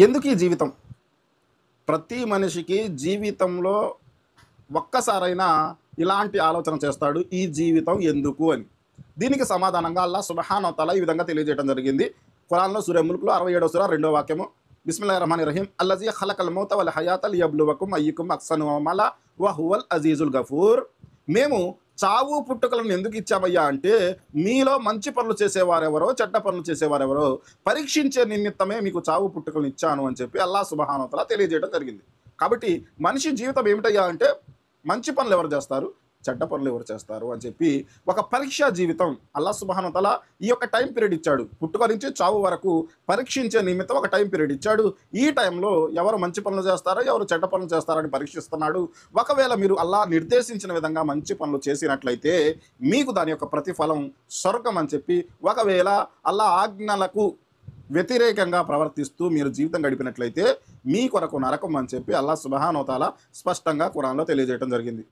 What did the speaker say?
ఎందుకు ఈ జీవితం? ప్రతి మనిషికి జీవితంలో ఒక్కసారైనా ఇలాంటి ఆలోచన చేస్తాడు. ఈ జీవితం ఎందుకు అని. దీనికి సమాధానంగా అల్లాహ్ సుబ్హానహు వ తఆలా ఈ విధంగా తెలియజేయడం జరిగింది. ఖురాన్‌లో సూరా ముల్క్‌లో 67వ సూర 2వ వాక్యము. బిస్మిల్లాహిర్ రహమానిర్ రహీం. అల్లజీ ఖలకల్ మౌత వల్ హయాత లియబ్లువకుం అయ్యుకుం అహ్సను అమలా వహువల్ అజీజుల్ గఫూర్. మేము చావు పుట్టుకలను ఎందుకు ఇచ్చామయ్యా అంటే, మీలో మంచి పనులు చేసేవారెవరో, చెడ్డ పనులు చేసేవారెవరో పరీక్షించే నిమిత్తమే మీకు చావు పుట్టుకలను ఇచ్చాను అని చెప్పి అల్లాహ్ సుబ్హానహు వ తఆలా తెలియజేయడం జరిగింది. కాబట్టి మనిషి జీవితం ఏమిటయ్యా అంటే, మంచి పనులు ఎవరు చేస్తారు, చెడ్డ పనులు ఎవరు చేస్తారు అని చెప్పి ఒక పరీక్షా జీవితం అల్లాహ్ సుబ్హానహు వ తఆలా ఈ యొక్క టైం పీరియడ్ ఇచ్చాడు. పుట్టుక నుంచి చావు వరకు పరీక్షించే నిమిత్తం ఒక టైం పీరియడ్ ఇచ్చాడు. ఈ టైంలో ఎవరు మంచి పనులు చేస్తారో, ఎవరు చెడ్డ పనులు చేస్తారని పరీక్షిస్తున్నాడు. ఒకవేళ మీరు అల్లాహ్ నిర్దేశించిన విధంగా మంచి పనులు చేసినట్లయితే మీకు దాని యొక్క ప్రతిఫలం స్వర్గం అని చెప్పి, ఒకవేళ అల్లాహ్ ఆజ్ఞలకు వ్యతిరేకంగా ప్రవర్తిస్తూ మీరు జీవితం గడిపినట్లయితే మీ కొరకు నరకం అని చెప్పి అల్లాహ్ సుబ్హానహు వ తఆలా స్పష్టంగా ఖురాన్‌లో తెలియజేయడం జరిగింది.